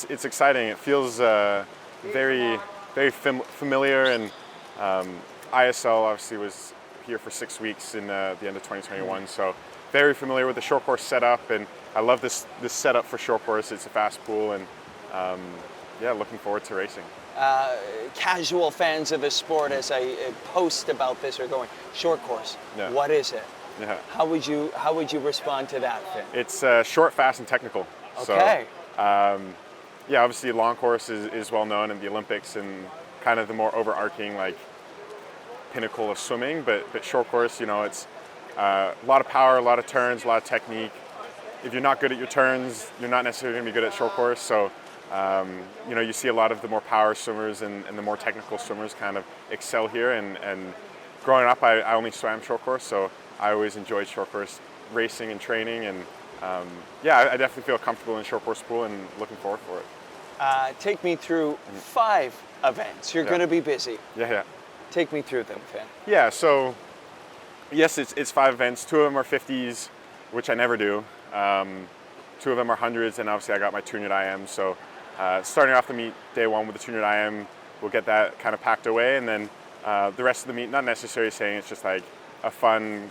it's exciting. It feels very familiar, and ISL obviously was here for 6 weeks in the end of 2021, so very familiar with the short course setup, and I love this setup for short course. It's a fast pool, and yeah, looking forward to racing. Casual fans of the sport, as I post about this, are going, short course, what is it? Yeah. How would you respond to that, Finn? It's short, fast, and technical. Okay. So, yeah, obviously long course is well known in the Olympics and kind of the more overarching like pinnacle of swimming, but short course, it's a lot of power, a lot of turns, a lot of technique. If you're not good at your turns, you're not necessarily going to be good at short course. So, you see a lot of the more power swimmers and the more technical swimmers kind of excel here. And growing up, I only swam short course, so I always enjoyed short course racing and training. And yeah, I definitely feel comfortable in short course pool and looking forward for it. Take me through 5 events. You're going to be busy. Yeah. Take me through them, Finn. Yeah, so yes, it's 5 events. 2 of them are 50s, which I never do. 2 of them are 100s, and obviously I got my 200 IM. So starting off the meet day 1 with the 200 IM, we'll get that kind of packed away, and then the rest of the meet, not necessarily saying it's just like a fun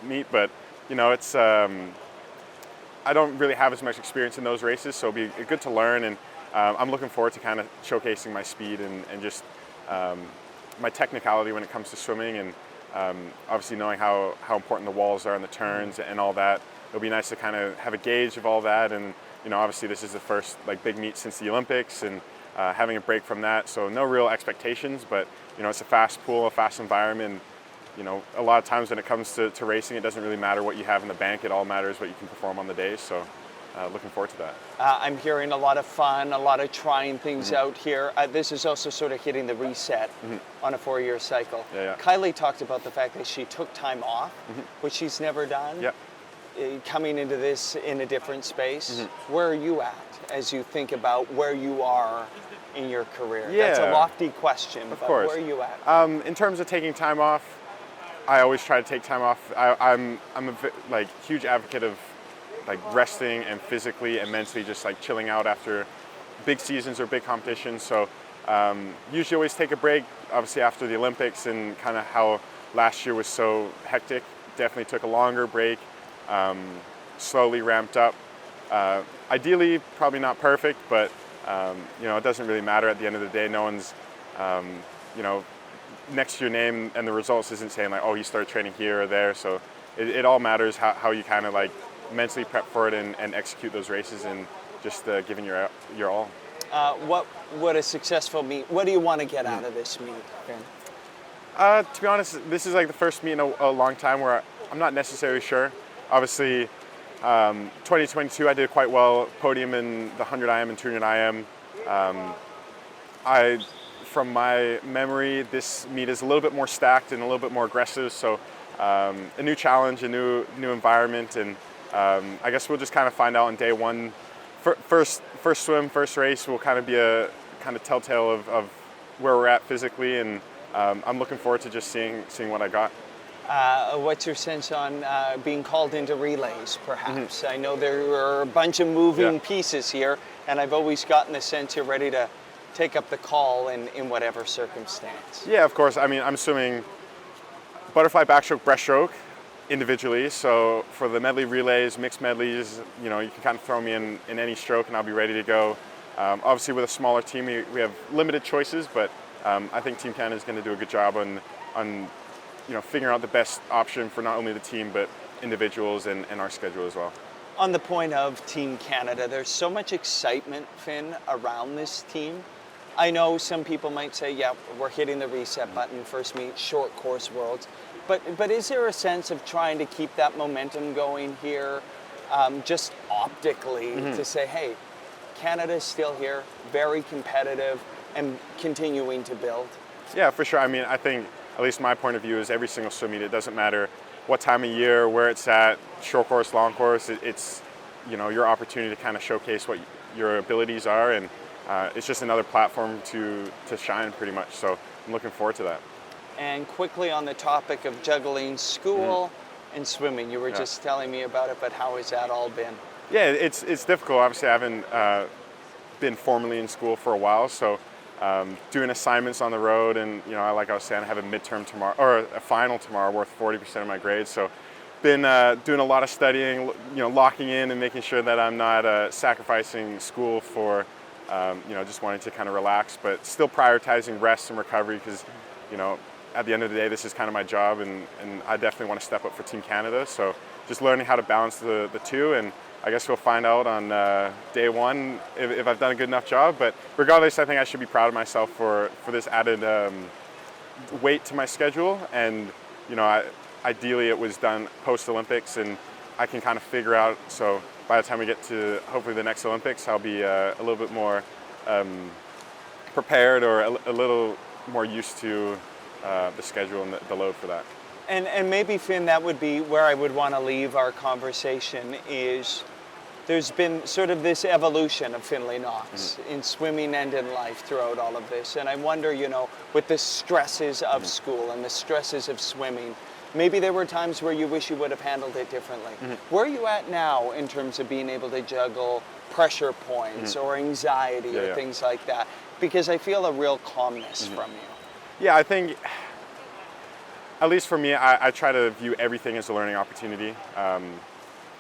meet, but it's I don't really have as much experience in those races, so it'll be good to learn, and I'm looking forward to kind of showcasing my speed and just my technicality when it comes to swimming, and obviously knowing how important the walls are and the turns and all that. It'll be nice to kind of have a gauge of all that, and obviously this is the first like big meet since the Olympics, and having a break from that, so no real expectations, but it's a fast pool, a fast environment. A lot of times when it comes to racing, it doesn't really matter what you have in the bank. It all matters what you can perform on the day. So looking forward to that. I'm hearing a lot of fun, a lot of trying things out here. This is also sort of hitting the reset on a 4-year cycle. Yeah. Kylie talked about the fact that she took time off, which she's never done. Yeah. Coming into this in a different space. Where are you at as you think about where you are in your career? Yeah. That's a lofty question, of but course. Where are you at? In terms of taking time off, I always try to take time off. I'm a huge advocate of like resting and physically and mentally just like chilling out after big seasons or big competitions. So usually always take a break, obviously after the Olympics and kind of how last year was so hectic. Definitely took a longer break, slowly ramped up. Ideally, probably not perfect, but it doesn't really matter at the end of the day. No one's, next to your name and the results isn't saying like, oh, you started training here or there. So it all matters how you kind of like mentally prep for it and execute those races and just giving your all. What a successful meet. What do you want to get out of this meet, Finn? To be honest, this is like the first meet in a long time where I'm not necessarily sure. Obviously, 2022 I did quite well, podium in the 100 IM and 200 IM. From my memory, this meet is a little bit more stacked and a little bit more aggressive, so a new challenge, a new environment, and I guess we'll just kind of find out on day 1. First swim, first race will kind of be a kind of telltale of where we're at physically, and I'm looking forward to just seeing what I got. What's your sense on being called into relays, perhaps? I know there are a bunch of moving pieces here, and I've always gotten the sense you're ready to take up the call in whatever circumstance. Yeah, of course. I mean, I'm swimming butterfly, backstroke, breaststroke individually. So for the medley relays, mixed medleys, you can kind of throw me in any stroke and I'll be ready to go. Obviously with a smaller team, we have limited choices, but I think Team Canada is going to do a good job on figuring out the best option for not only the team, but individuals and our schedule as well. On the point of Team Canada, there's so much excitement, Finn, around this team. I know some people might say, yeah, we're hitting the reset button, first meet, short course worlds. But is there a sense of trying to keep that momentum going here, just optically, to say, hey, Canada's still here, very competitive, and continuing to build? Yeah, for sure. I mean, I think, at least my point of view is every single swim meet, it doesn't matter what time of year, where it's at, short course, long course, it's your opportunity to kind of showcase what your abilities are, and it's just another platform to shine pretty much. So I'm looking forward to that. And quickly on the topic of juggling school and swimming, you were just telling me about it, but how has that all been? Yeah, it's difficult. Obviously, I haven't been formally in school for a while, so doing assignments on the road, and like I was saying, I have a midterm tomorrow, or a final tomorrow worth 40% of my grades. So been doing a lot of studying, locking in and making sure that I'm not sacrificing school for just wanting to kind of relax, but still prioritizing rest and recovery, because at the end of the day, this is kind of my job, and I definitely want to step up for Team Canada. So just learning how to balance the two, and I guess we'll find out on day one if I've done a good enough job. But regardless, I think I should be proud of myself for this added weight to my schedule. And ideally it was done post-Olympics, and I can kind of figure out, so by the time we get to hopefully the next Olympics, I'll be a little bit more prepared, or a little more used to the schedule and the load for that. And maybe, Finn, that would be where I would want to leave our conversation. Is there's been sort of this evolution of Finlay Knox in swimming and in life throughout all of this. And I wonder, with the stresses of school and the stresses of swimming, maybe there were times where you wish you would have handled it differently. Where are you at now in terms of being able to juggle pressure points or anxiety or things like that? Because I feel a real calmness from you. Yeah, I think, at least for me, I try to view everything as a learning opportunity.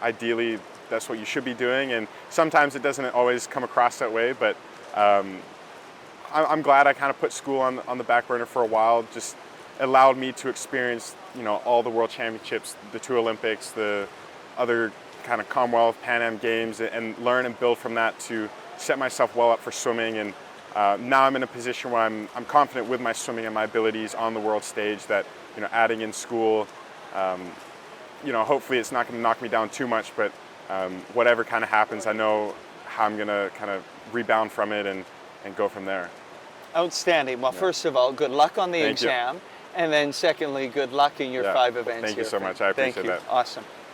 Ideally, that's what you should be doing, and sometimes it doesn't always come across that way, but I'm glad I kind of put school on the back burner for a while. Just allowed me to experience, all the World Championships, the two Olympics, the other kind of Commonwealth, Pan Am Games, and learn and build from that to set myself well up for swimming. And now I'm in a position where I'm confident with my swimming and my abilities on the world stage, that adding in school, hopefully it's not going to knock me down too much, but whatever kind of happens, I know how I'm going to kind of rebound from it and go from there. Outstanding. Well, first of all, good luck on the exam. And then secondly, good luck in your 5 events. Thank you so much. I appreciate that. Awesome.